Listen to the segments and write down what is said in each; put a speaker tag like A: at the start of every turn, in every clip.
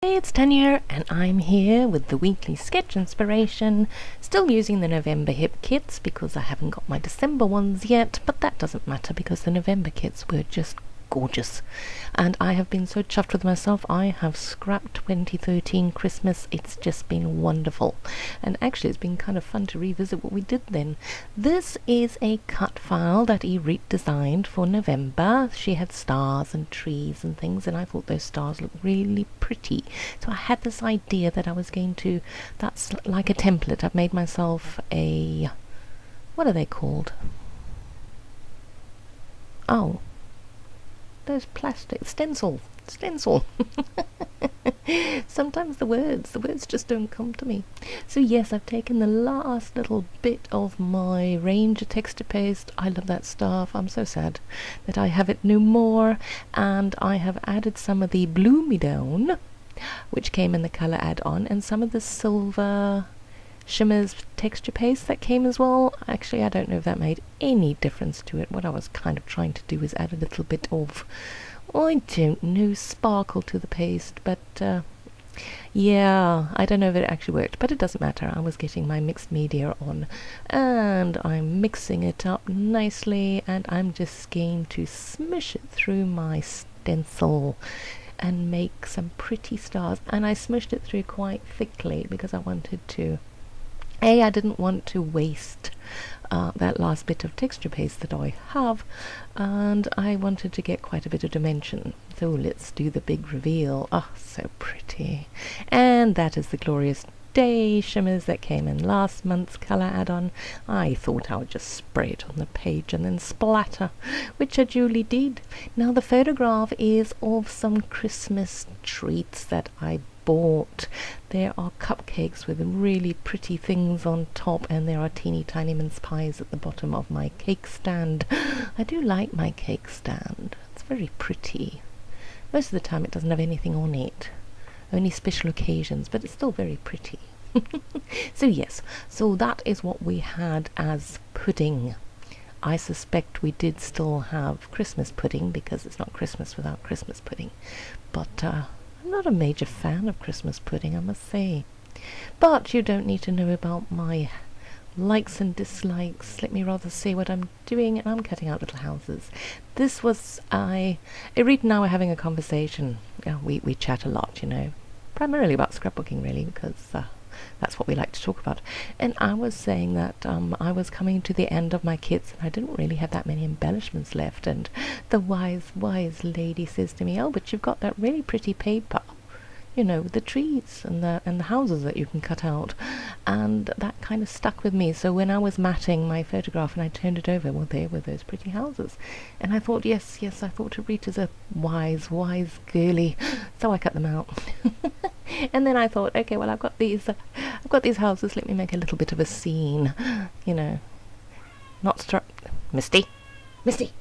A: Hey, it's Tanya, and I'm here with the weekly sketch inspiration. Still using the November hip kits because I haven't got my December ones yet, but that doesn't matter because the November kits were just gorgeous. And I have been so chuffed with myself. I have scrapped 2013 Christmas. It's just been wonderful. And actually it's been kind of fun to revisit what we did then. This is a cut file that Irit designed for November. She had stars and trees and things, and I thought those stars looked really pretty. So I had this idea that I was going to, that's like a template. I've made myself a, what are they called? Oh, those plastic stencil. Sometimes the words just don't come to me. So yes, I've taken the last little bit of my Ranger texture paste. I love that stuff. I'm so sad that I have it no more. And I have added some of the Blue Me Down, which came in the color add-on, and some of the silver shimmers texture paste that came as well. Actually, I don't know if that made any difference to it. What I was kind of trying to do is add a little bit of, I don't know, sparkle to the paste, but yeah, I don't know if it actually worked, but it doesn't matter. I was getting my mixed media on, and I'm mixing it up nicely, and I'm just going to smush it through my stencil and make some pretty stars. And I smushed it through quite thickly because I wanted to, I didn't want to waste that last bit of texture paste that I have, and I wanted to get quite a bit of dimension. So let's do the big reveal. Oh, so pretty. And that is the Glorious Day shimmers that came in last month's color add-on. I thought I would just spray it on the page and then splatter, which I duly did. Now the photograph is of some Christmas treats that I bought. There are cupcakes with really pretty things on top, and there are teeny tiny mince pies at the bottom of my cake stand. I do like my cake stand. It's very pretty. Most of the time it doesn't have anything on it, only special occasions, but it's still very pretty. So yes, so that is what we had as pudding. I suspect we did still have Christmas pudding because it's not Christmas without Christmas pudding, but I'm not a major fan of Christmas pudding, I must say. But you don't need to know about my likes and dislikes. Let me rather say what I'm doing, and I'm cutting out little houses. This was, Irit and I were having a conversation. We chat a lot, you know, primarily about scrapbooking really, because that's what we like to talk about. And I was saying that I was coming to the end of my kits and I didn't really have that many embellishments left, and the wise lady says to me, oh, but you've got that really pretty paper, you know, with the trees and the houses that you can cut out. And that kind of stuck with me. So when I was matting my photograph and I turned it over, well, there were those pretty houses. And I thought, yes, I thought Rita's a wise girly. So I cut them out. And then I thought, okay, well, I've got these houses. Let me make a little bit of a scene, you know. Misty,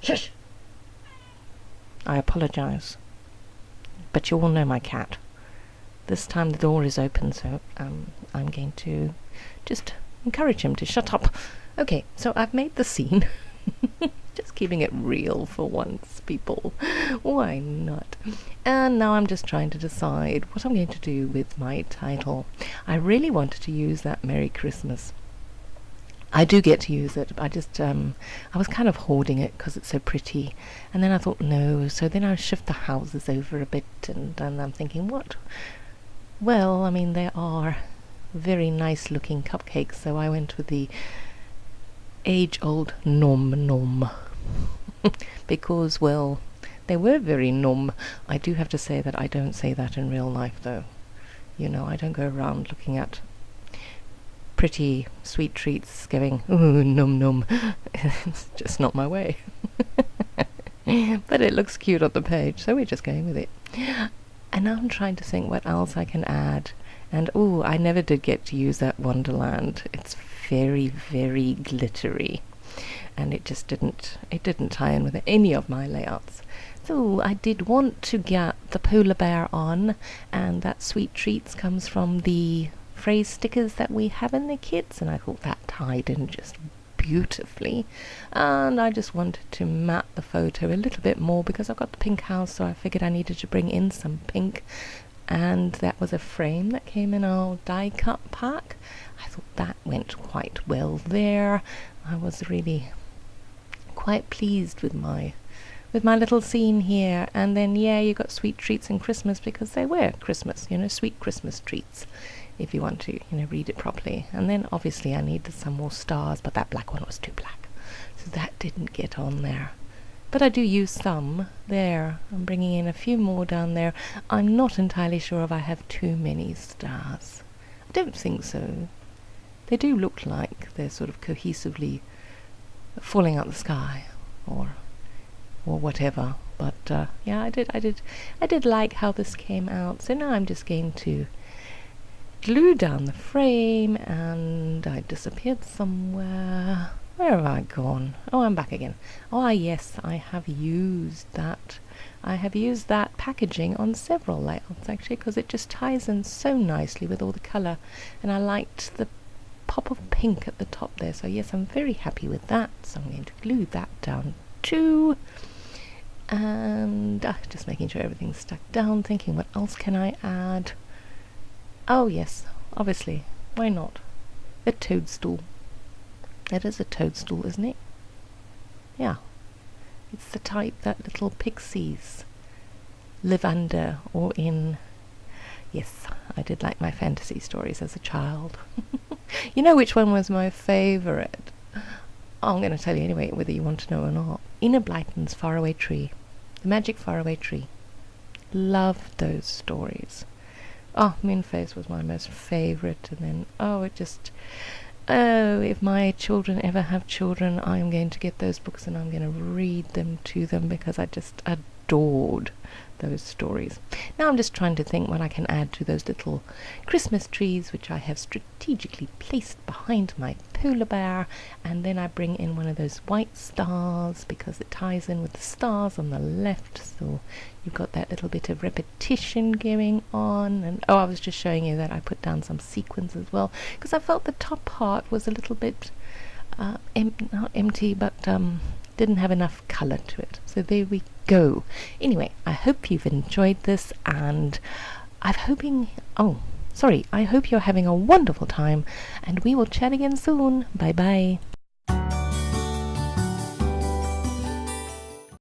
A: shush. I apologize, but you all know my cat. This time the door is open, so I'm going to just encourage him to shut up. Okay, so I've made the scene. Just keeping it real for once, people. Why not? And now I'm just trying to decide what I'm going to do with my title. I really wanted to use that Merry Christmas. I do get to use it. I just, I was kind of hoarding it because it's so pretty. And then I thought, no. So then I shift the houses over a bit, and I'm thinking, what? Well, I mean, they are very nice looking cupcakes, so I went with the age-old nom because, well, they were very nom. I do have to say that I don't say that in real life, though. You know, I don't go around looking at pretty sweet treats going, ooh, nom. It's just not my way. But it looks cute on the page, so we're just going with it. And now I'm trying to think what else I can add. And oh, I never did get to use that Wonderland. It's very, very glittery, and it didn't tie in with any of my layouts. So I did want to get the polar bear on, and that Sweet Treats comes from the phrase stickers that we have in the kits, and I thought that tied in just beautifully. And I just wanted to matte the photo a little bit more because I've got the pink house, so I figured I needed to bring in some pink. and that was a frame that came in our die cut pack. I thought that went quite well there. I was really quite pleased with my little scene here. And then you got sweet treats and Christmas, because they were Christmas, sweet Christmas treats, if you want to read it properly. And then obviously I needed some more stars, but that black one was too black, so that didn't get on there. But I do use some there. I'm bringing in a few more down there. I'm not entirely sure if I have too many stars. I don't think so. They do look like they're sort of cohesively falling out the sky, or whatever. But I did like how this came out. So now I'm just going to glue down the frame, and I disappeared somewhere. Where have I gone? Oh, I'm back again. Oh, yes, I have used that. I have used that packaging on several layouts, actually, because it just ties in so nicely with all the colour. And I liked the pop of pink at the top there. So, yes, I'm very happy with that. So I'm going to glue that down too. And just making sure everything's stuck down, thinking what else can I add? Oh, yes, obviously. Why not? A toadstool. That is a toadstool, isn't it? Yeah. It's the type that little pixies live under or in. Yes, I did like my fantasy stories as a child. You know which one was my favourite? I'm going to tell you anyway, whether you want to know or not. Enid Blyton's Faraway Tree. The Magic Faraway Tree. Loved those stories. Oh, Moonface was my most favourite. And then, if my children ever have children, I'm going to get those books and I'm going to read them to them, because I just adored those stories. Now I'm just trying to think what I can add to those little Christmas trees, which I have strategically placed behind my polar bear, and then I bring in one of those white stars because it ties in with the stars on the left, so you've got that little bit of repetition going on. And I was just showing you that I put down some sequins as well, because I felt the top part was a little bit not empty, but didn't have enough colour to it. So there we go. Anyway, I hope you've enjoyed this, and I hope you're having a wonderful time, and we will chat again soon. Bye bye.